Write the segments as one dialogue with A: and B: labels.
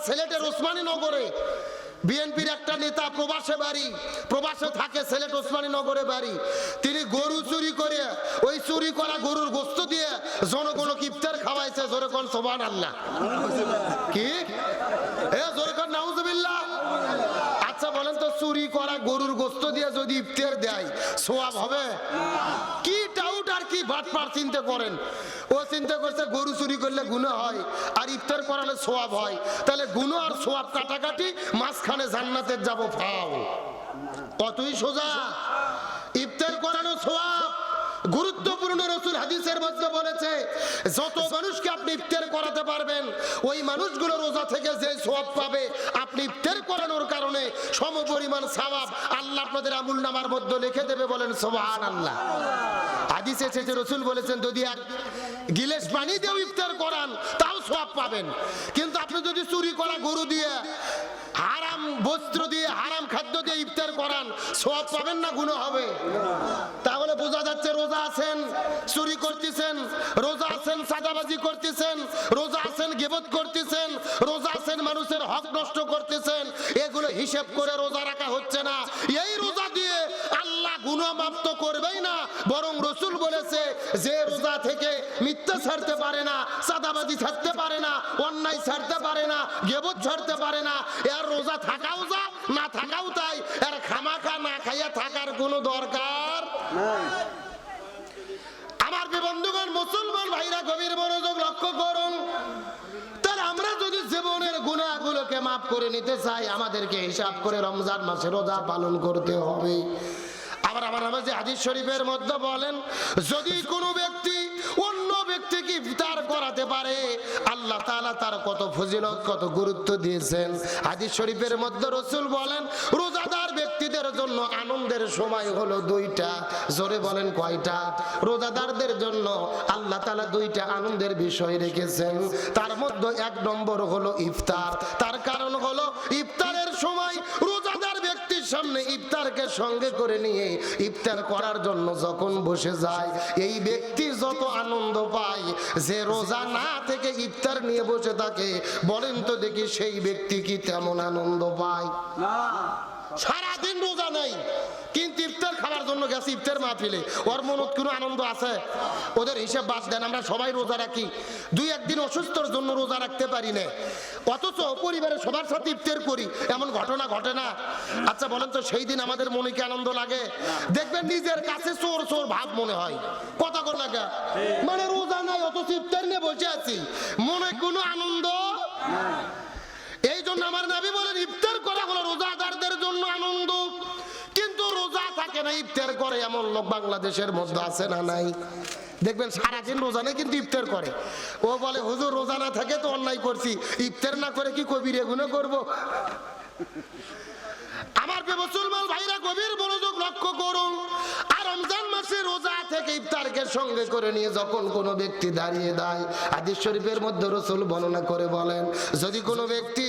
A: সিলেটের ওসমানী নগরে বিএনপির একটা নেতা প্রবাসে বাড়ি, প্রবাসে থাকে, সিলেট ওসমানী নগরে বাড়ি। তিনি গরু চুরি করে ওই চুরি করা গরুর গোশত দিয়ে জনগণকে ইফতার খাওয়াইছে। জোরে কোন সুবহানাল্লাহ। কি জোরে কোন নাউজুবিল্লাহ। আচ্ছা বলেন তো, চুরি করা গরুর গোশত দিয়ে যদি ইফতার দেয় সওয়াব হবে? কি ডাউট আর কি বাটপার চিন্তা করেন। ও চিন্তা করছে গরু চুরি করলে গুনাহ হয় আর ইফতার করালে সওয়াব হয়, তাহলে গুনাহ আর সওয়াব কাটাকাটি, মাঝখানে জান্নাতের যাব ফাও। কতই সোজা। ইফতার করানো সওয়াব গুরুত্বপূর্ণ। রাসূল হাদিসের মধ্যে বলেছে, যত মানুষকে আপনি ইফতার করাতে পারবেন ওই মানুষগুলো রোজা থেকে যে সওয়াব পাবে আপনি ইফতার করানোর কারণে সমপরিমাণ সওয়াব আল্লাহ আপনাদের আমুলনামার মধ্যে লিখে দেবে। বলেন সুবহানাল্লাহ। হাদিসে এসেছে, রাসূল বলেছেন যদি এক গিলাস পানি দিয়ে ইফতার করান তাও সওয়াব পাবেন, কিন্তু আপনি যদি চুরি করা গরু দিয়ে, হারাম বস্ত্র দিয়ে, হারাম খাদ্য দিয়ে ইফতার করান সওয়াব পাবেন না, গুনাহ হবে। তাহলে বোঝা যাচ্ছে রোজা আছেন চুরি করতেছেন, রোজা আছেন সাদাবাজি করতেছেন, রোজা আছেন গীবত করতেছেন, রোজা আছেন মানুষের হক নষ্ট করতেছেন। এগুলো হিসাব করে রোজা রাখা হচ্ছে না। এই রোজা দিয়ে আল্লাহ গুনাহ মাফ তো করবেই না, বরং রাসূল বলেছে যে রোজা থেকে মিথ্যা ছাড়তে পারে না, সাদাবাজি ছাড়তে পারে না, অন্যায় ছাড়তে পারে না, গীবত ছাড়তে পারে না, এর রোজা থাকাও যা না থাকাও তাই, এর খামাখা না খাইয়া থাকার কোনো দরকার নাই। আমার বন্ধুগণ, মুসলমান ভাইরা গভীর মনোযোগ লক্ষ্য করুন। তাহলে আমরা যদি জীবনের গুনাহগুলোকে মাফ করে নিতে চাই আমাদেরকে হিসাব করে রমজান মাসে রোজা পালন করতে হবে। আবার আমার নামাজে হাদিস শরীফের মধ্যে বলেন, যদি কোনো ব্যক্তি অন্য ব্যক্তিকে ইফতার করাতে পারে আল্লাহ তাআলা তার কত ফজিলত, কত গুরুত্ব দিয়েছেন। হাদিস শরীফের মধ্যে রাসূল বলেন, রোজাদার ব্যক্তিদের জন্য আনন্দের সময় হলো দুইটা। জোরে বলেন কয়টা? রোজাদারদের জন্য আল্লাহ তাআলা দুইটা আনন্দের বিষয় রেখেছেন। তার মধ্যে এক নম্বর হলো ইফতার। তার কারণ হলো ইফতারের সময় রোজাদার ব্যক্তির সামনে ইফতারকে সঙ্গে করে নিয়ে ইফতার করার জন্য যখন বসে যায় এই ব্যক্তি যত আনন্দ পায়, যে রোজা না থেকে ইফতার নিয়ে বসে থাকে, বলেন তো দেখি সেই ব্যক্তি কি তেমন আনন্দ পায়? না। সারাদিন রোজা নাই কিন্তু ইফতার খাওয়ার জন্য গেছে ইফতার মাহফিলে, ওর মনে কোনো আনন্দ আছে? ওদের হিসাব বাদ দেন, আমরা সবাই রোজা রাখি, দুই একদিন অসুস্থর জন্য রোজা রাখতে পারি না, অথচ পরিবারের সবার সাথে ইফতার করি, এমন ঘটনা ঘটে না? আচ্ছা বলেন তো সেই দিন আমাদের মনে কি আনন্দ লাগে? দেখবেন নিজের কাছে চোর চোর ভাব মনে হয়। কথা কোন লাগা, মানে রোজা নাই অথচ ইফতার নিয়ে বসে আছি, মনে কোনো আনন্দ নাই। এই জন্য আমার নবী বলেন ইফতার করা হলো রোজাদারদের জন্য আনন্দ। কিন্তু রোজা থাকে না ইফতার করে এমন লোক বাংলাদেশের মধ্যে আছে না নাই? দেখবেন সারাদিন রোজা নেই কিন্তু ইফতার করে। ও বলে হুজুর রোজা না থাকে তো অন্যায় করছি, ইফতার না করে কি কবিরে গুনাহ করব? আমার মুসলমান ভাইরা গভীর মনোযোগ লক্ষ্য করুন। আর রমজান মাসে রোজা থেকে ইফতারকে সঙ্গে করে নিয়ে যখন কোনো ব্যক্তি দাঁড়িয়ে দেয়, হাদিস শরীফের মধ্যে রাসূল বর্ণনা করে বলেন, যদি কোনো ব্যক্তি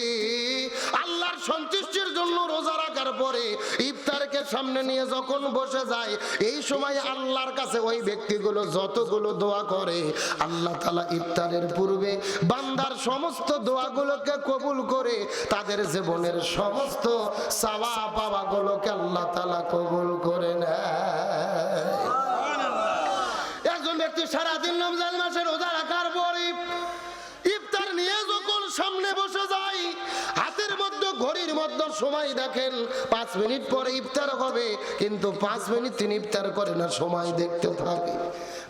A: আল্লাহর সন্তুষ্টির জন্য রোজা রাখার পরে ইফতারকে সামনে নিয়ে যখন বসে যায়, এই সময় আল্লাহর কাছে ওই ব্যক্তিগুলো যতগুলো দোয়া করে আল্লাহ তাআলা ইফতারের পূর্বে বান্দার সমস্ত দোয়াগুলোকে কবুল করে তাদের জীবনের সমস্ত সওয়াব পাওয়াগুলোকে আল্লাহ তাআলা কবুল করে নেয়। একজন ব্যক্তি সারাদিন রমজান মাসে রোজা রাখার পরে ইফতার নিয়ে যখন সামনে বসে যায়, হাতের মধ্যে ঘড়ির মধ্যে সময় দেখেন 5 মিনিট পরে ইফতার হবে, কিন্তু 5 মিনিট তিনি ইফতার করে না, সময় দেখতে থাকে।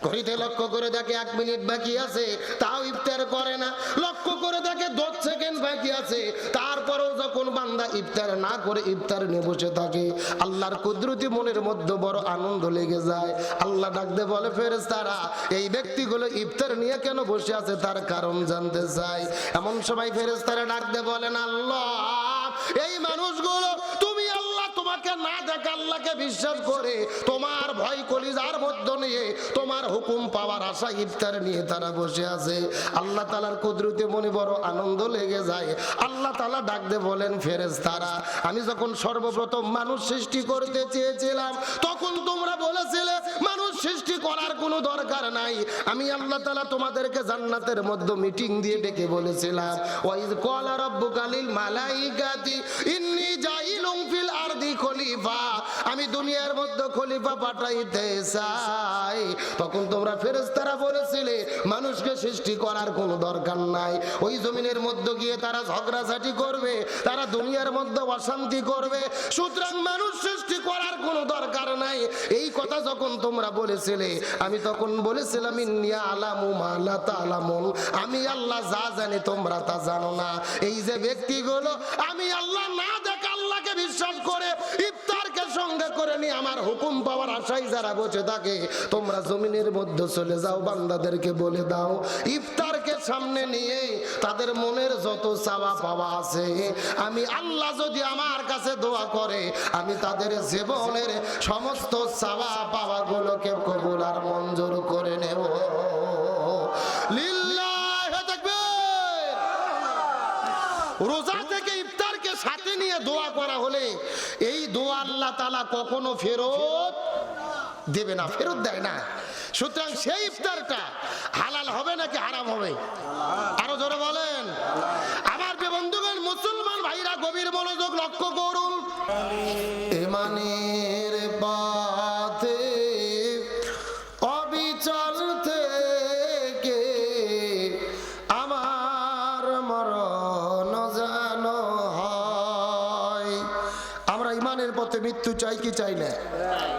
A: ঘড়িতে লক্ষ্য করে দেখে 1 মিনিট বাকি আছে, তাও ইফতার করে না। লক্ষ্য করে দেখে 10 সেকেন্ড বাকি আছে, তারপরেও যখন বান্দা ইফতার না করে ইফতার নিয়ে বসে থাকে, আল্লাহর কুদরতি মনের মধ্যে বড় আনন্দ লেগে যায়। আল্লাহ ডাকতে বলে, ফেরেশতারা এই ব্যক্তিগুলো ইফতার নিয়ে কেন বসে আছে তার কারণ জানতে চায়। এমন সময় ফেরেশতারা ডাকতে বলেন, আল্লাহ এই মানুষগুলো তুমি আল্লাহ তোমাকে না দেখে আল্লাহকে বিশ্বাস করে তোমার ভয় কলিজার মধ্যে নিয়ে তোমার হুকুম পাওয়ার আশা ইফতার নিয়ে তারা বসে আছে। আল্লাহ তাআলার কুদরতে মনে বড় আনন্দ লেগে যায়। আল্লাহ তাআলা ডাকতে বলেন, ফেরেশতারা আমি যখন সর্বপ্রথম মানুষ সৃষ্টি করতে চেয়েছিলাম তখন তোমরা বলেছিলে মানুষ সৃষ্টি করার কোনো দরকার নাই। আমি আল্লাহ তাআলা তোমাদেরকে জান্নাতের মধ্যে মিটিং দিয়ে ডেকে বলেছিলাম, ওয়াইজ ক্বালা রাব্বুকা লিল মালাইকাতি ইন্নী জাইলুন ফিল আরদি খলিফা, আমি দুনিয়ার মধ্যে খলিফা পাঠাইতে চাই। তখন তোমরা ফেরেশতারা বলেছিলে মানুষকে সৃষ্টি করার কোনো দরকার নাই, ওই জমিনের মধ্যে গিয়ে তারা ঝগড়াঝাটি করবে, তারা দুনিয়ার মধ্যে অশান্তি করবে, সুতরাং মানুষ সৃষ্টি করার কোনো দরকার নাই। এই কথা যখন তোমরা বলেছিলে, আমি তখন বলেছিলাম ইন্নী আলামু মা লা তা'লামুন, আমি আল্লাহ যা জানি তোমরা তা জানো না। এই যে ব্যক্তিগুলো আমি আল্লাহ না দেখা আল্লাহকে বিশ্বাস করে ইফতারকে সঙ্গে করে নিয়ে আমার হুকুম পাওয়ার আশায় যারা বসে থাকে, তোমরা জমিনের মধ্যে চলে যাও, বান্দাদেরকে বলে দাও ইফতারকে সামনে নিয়ে তাদের মনের যত চাওয়া পাওয়া আছে আমি আল্লাহ যদি আমার কাছে দোয়া করে আমি তাদের জীবনের সমস্ত চাওয়া পাওয়া গুলোকে কবুল আর মঞ্জুর করে নেব। লিল্লাহি তাকবীর। রোজা থেকে ইফতারকে সাথে নিয়ে দোয়া করা হলে এই দোয়া আল্লাহ তাআলা কখনো ফেরত দেবে না, ফেরত দেয় না। সুতরাং সেই ইফতারটা হালাল হবে নাকি হারাম হবে? আরো জোরে বলেন। আমার বন্ধুগণ, মুসলমান ভাইরা গভীর মনোযোগ লক্ষ্য করুন। ইমানের পথে অবিচল থেকে আমার মরণ যেন হয়। আমরা ইমানের পথে মৃত্যু চাই কি চাই না?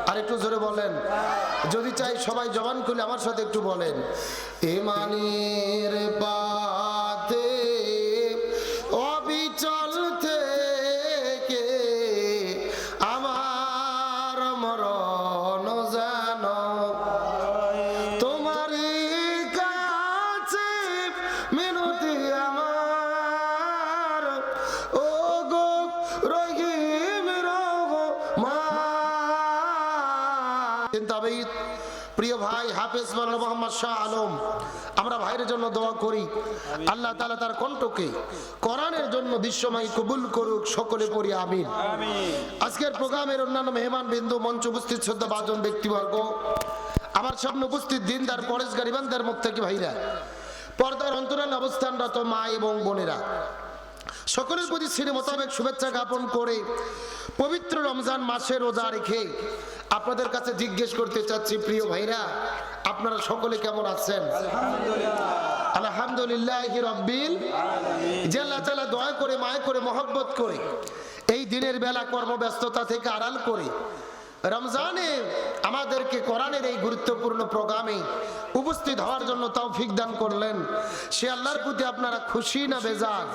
A: আর একটু জোরে বলেন। যদি চাই সবাই জবান খুলে আমার সাথে একটু বলেন, ইমানের পথে অবিচল থেকে আমার মরণ যেন তোমারই কাছে মিনতি আমার, ও গো রহিম রহমান। চিন্তাবিদ প্রিয় ভাই হাফেজ মাওলানা মোহাম্মদ শাহ আলম, আমরা ভাইয়ের জন্য দোয়া করি আল্লাহ তাআলা তার কণ্ঠকে কোরআনের জন্য বিশ্বময় কবুল করুক, সকলে পড়ি আমিন। আজকের প্রোগ্রামের অন্যান্য মেহমান বিন্দু, মঞ্চ উপস্থিত শ্রদ্ধাভাজন ব্যক্তিবর্গ, আমার সামনে উপস্থিত দিনদার পরেশগার ইমানদার মুত্তাকি ভাইরা, পর্দার অন্তরালে অবস্থানরত মা এবং বোনেরা, সকলের প্রতি শ্রী মোতাবেক শুভেচ্ছা জ্ঞাপন করে পবিত্র রমজান মাসে রোজা রেখে আপনাদের কাছে জিজ্ঞেস করতে চাচ্ছি, প্রিয় ভাইরা আপনারা সকলে কেমন আছেন? আলহামদুলিল্লাহি রাব্বিল আলামিন। যে আল্লাহ তাআলা দয়া করে মায়া করে মহব্বত করে এই দিনের বেলা কর্মব্যস্ততা থেকে আড়াল করে রমজানে আমাদেরকে কোরআনের এই গুরুত্বপূর্ণ প্রোগ্রামে উপস্থিত হওয়ার জন্য তৌফিক দান করলেন, সে আল্লাহর প্রতি আপনারা খুশি না বেজার?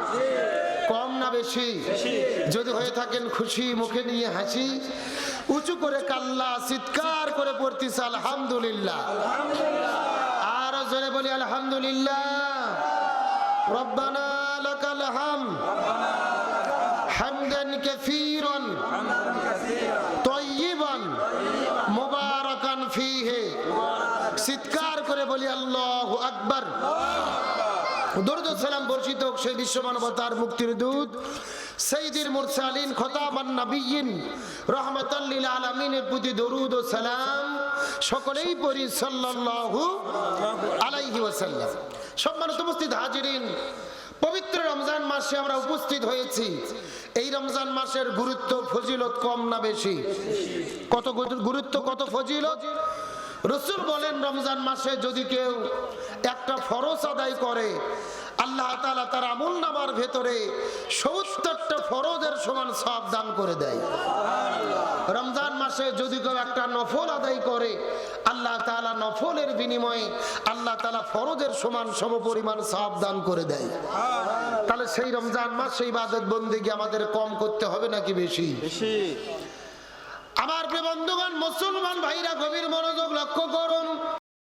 A: কম না বেশি? যদি হয়ে থাকেন খুশি, মুখে নিয়ে হাসি, উঁচু করে কাল্লা চিৎকার করে পড়তেছে আলহামদুলিল্লাহ। আর জোরে বলি আলহামদুলিল্লাহ। রব্বানা লাকাল হামদ হামদান কাসীরান তয়্যিবান মুবারাকান ফীহি। চিৎকার করে বলি আল্লাহু আকবার। দরুদ ও সালাম বর্ষিত হোক সেই বিশ্ব মানবতার মুক্তির দূত সাইয়্যিদুল মুরসালিন খতামান নবিয়্যিন রাহমাতাল লিল আলামিনের প্রতি দরুদ ও সালাম সকলেই পড়ি সাল্লাল্লাহু আলাইহি ওয়াসাল্লাম। সম্মানিত উপস্থিত হাজিরিন, পবিত্র রমজান মাসে আমরা উপস্থিত হয়েছি। এই রমজান মাসের গুরুত্ব ফজিলত কম না বেশি? কত গুরুত্ব, কত ফজিলত। রাসূল বলেন রমজান মাসে যদি কেউ একটা ফরজ আদায় করে আল্লাহ তাআলা তার আমলনামার ভেতরে ৭০টা ফরজের সমান সওয়াব দান করে দেয়। রমজান মাসে যদি কেউ একটা নফল আদায় করে আল্লাহ তাআলা নফলের বিনিময়ে আল্লাহ তাআলা ফরজের সমান সমপরিমাণ সওয়াব দান করে দেয়। তাহলে সেই রমজান মাসে ইবাদত বন্দেগী আমাদের কম করতে হবে নাকি বেশি? বেশি। আমার প্রিয় বন্ধুগণ, মুসলমান ভাইরা গভীর মনোযোগ লক্ষ্য করুন।